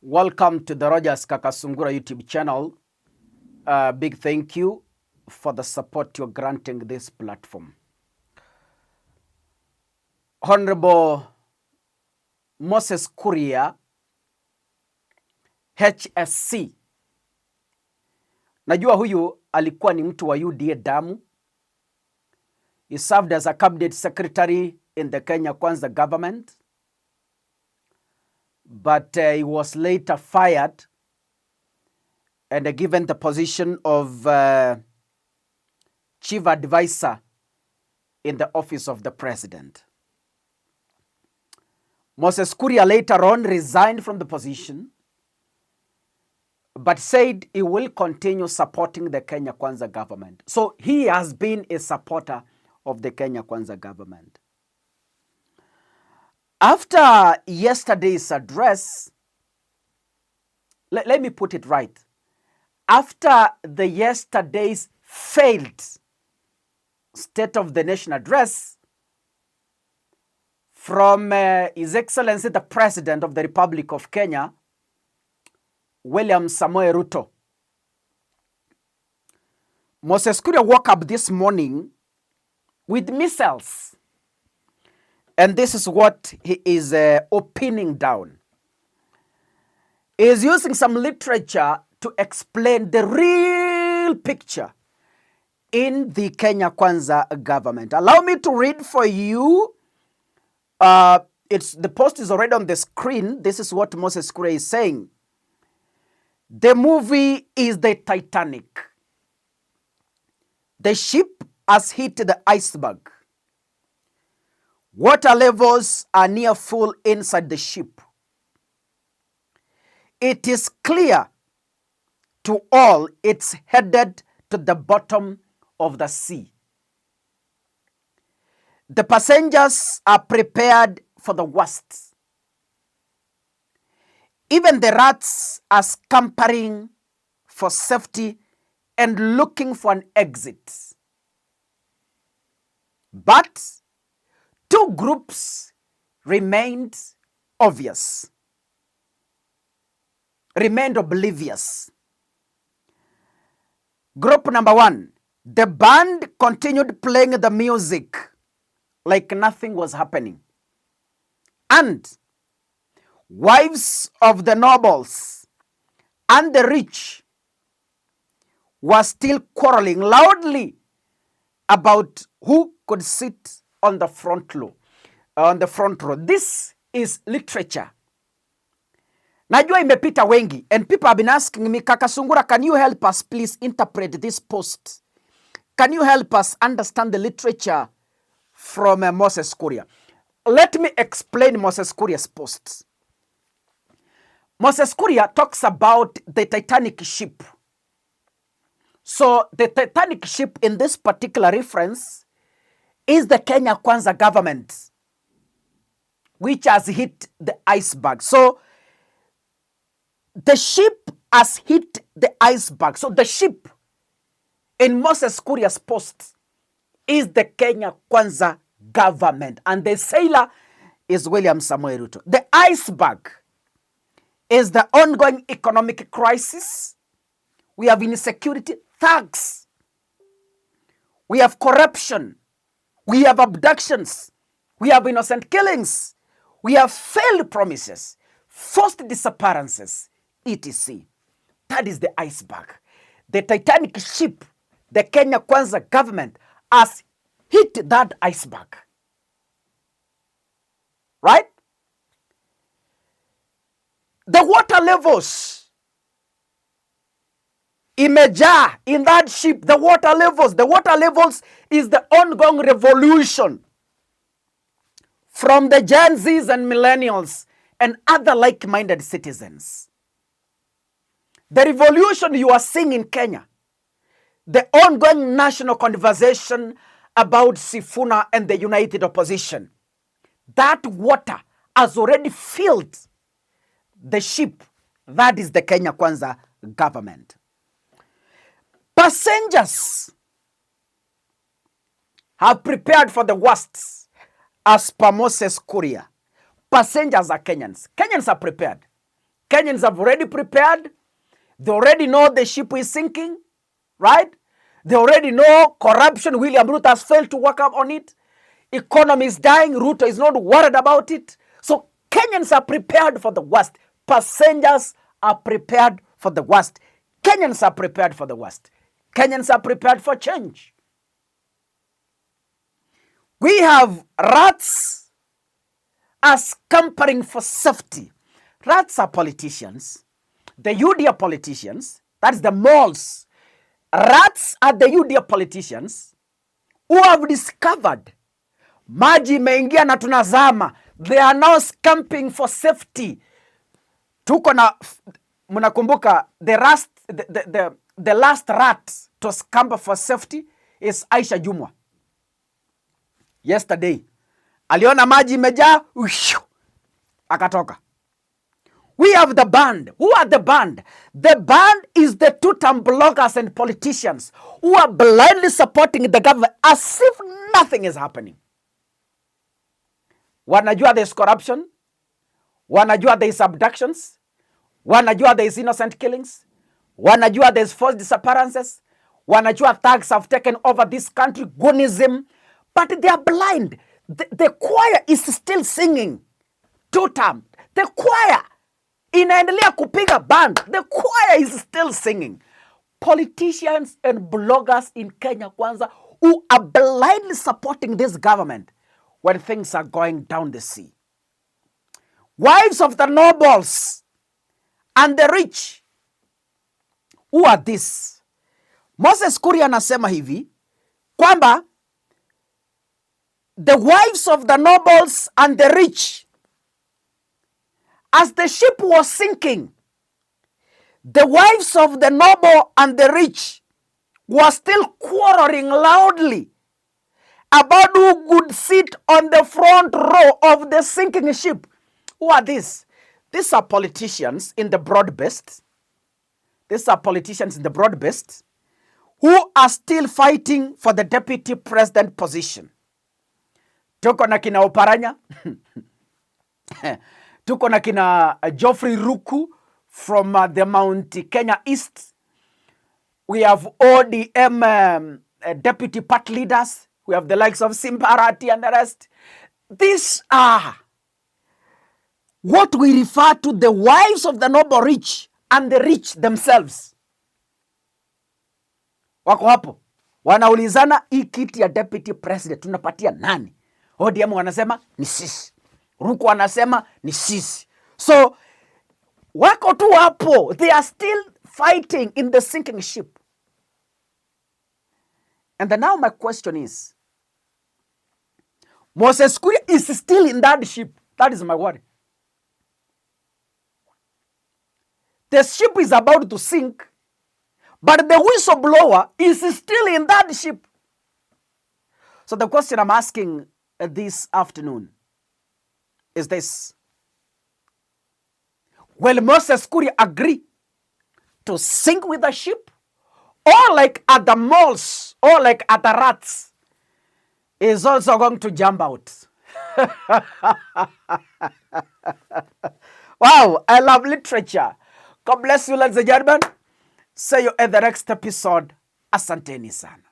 Welcome to the Rogers Kakasungura YouTube channel. Big thank you for the support you're granting this platform. Honorable Moses Kuria, HSC. Najua huyu alikuwa ni mtu wa UDA damu. He served as a cabinet secretary in the Kenya Kwanza government. But he was later fired and given the position of chief advisor in the office of the president. Moses Kuria later on resigned from the position, but said he will continue supporting the Kenya Kwanza government. So he has been a supporter of the Kenya Kwanza government. After yesterday's address, let me put it right. After the yesterday's failed State of the Nation address from His Excellency the President of the Republic of Kenya, William Samoei Ruto, Moses Kuria woke up this morning with missiles. And this is what he is opening down. He is using some literature to explain the real picture in the Kenya Kwanza government. Allow me to read for you. The post is already on the screen. This is what Moses Kuria is saying. The movie is the Titanic. The ship has hit the iceberg. Water levels are near full inside the ship. It is clear to all it's headed to the bottom of the sea. The passengers are prepared for the worst. Even the rats are scampering for safety and looking for an exit. But two groups remained oblivious. Group number one, the band continued playing the music like nothing was happening. And wives of the nobles and the rich were still quarreling loudly about who could sit on the front row. This is literature. Najua imepita wengi, and people have been asking me, Kakasungura, can you help us please interpret this post? Can you help us understand the literature from Moses Kuria? Let me explain Moses Kuria's post. Moses Kuria talks about the Titanic ship. So the Titanic ship in this particular reference is the Kenya Kwanza government, which has hit the iceberg. So the ship has hit the iceberg. So the ship in Moses Kuria's post is the Kenya Kwanza government, and the sailor is William Samoei Ruto. The iceberg is the ongoing economic crisis. We have insecurity, thugs. We have corruption. We have abductions. We have innocent killings. We have failed promises, forced disappearances, etc. That is the iceberg. The Titanic ship, the Kenya Kwanza government, has hit that iceberg. Right? The water levels imejaa in that ship. The water levels is the ongoing revolution from the Gen Zs and millennials and other like-minded citizens. The revolution you are seeing in Kenya, the ongoing national conversation about Sifuna and the united opposition, that water has already filled the ship. That is the Kenya Kwanza government. Passengers have prepared for the worst as per Moses Kuria. Passengers are Kenyans. Kenyans are prepared. Kenyans have already prepared. They already know the ship is sinking, right? They already know corruption. William Ruto has failed to work up on it. Economy is dying. Ruto is not worried about it. So Kenyans are prepared for the worst. Passengers are prepared for the worst. Kenyans are prepared for the worst. Kenyans are prepared for change. We have rats are scampering for safety. Rats are politicians. The UDA politicians, that's the moles. Rats are the UDA politicians who have discovered maji imeingia na tunazama. They are now scamping for safety. Tuko na, mnakumbuka, the last rat to scamper for safety is Aisha Jumwa. Yesterday, aliona maji imejaa, akatoka. We have the band. Who are the band? The band is the two-term bloggers and politicians who are blindly supporting the government as if nothing is happening. Wanajua there is corruption. Wanajua there is abductions. Wanajua there is innocent killings. Wanajua there is forced disappearances. Wanajua thugs have taken over this country, Gunism. But they are blind. The choir is still singing. Two-term. The choir inaendelea kupiga band. The choir is still singing. Politicians and bloggers in Kenya Kwanza who are blindly supporting this government when things are going down the sea. Wives of the nobles and the rich. Who are this? Moses Kuria anasema hivi kwamba the wives of the nobles and the rich, as the ship was sinking, the wives of the noble and the rich were still quarreling loudly about who could sit on the front row of the sinking ship. Who are these? These are politicians in the broad-based. These are politicians in the broad-based who are still fighting for the deputy president position. Tuko na kina Oparanya. Tuko na kina Geoffrey Ruku from the Mount Kenya East. We have ODM deputy party leaders. We have the likes of Simbarati and the rest. These are what we refer to the wives of the noble rich and the rich themselves. Wako hapo. Wanaulizana hii kiti ya deputy president tunapatia nani? ODM wanasema ni sisi. Ruku wanasema ni sisi. So wako tu hapo. They are still fighting in the sinking ship. And then now my question is, Moses Kuria is still in that ship. That is my worry. The ship is about to sink, but the whistleblower is still in that ship. So the question I'm asking this afternoon is this. Will Moses Kuria agree to sink with the ship? Or like other moles, or like other rats, is also going to jump out? Wow, I love literature. God bless you, ladies and gentlemen. See you at the next episode. Asanteni sana.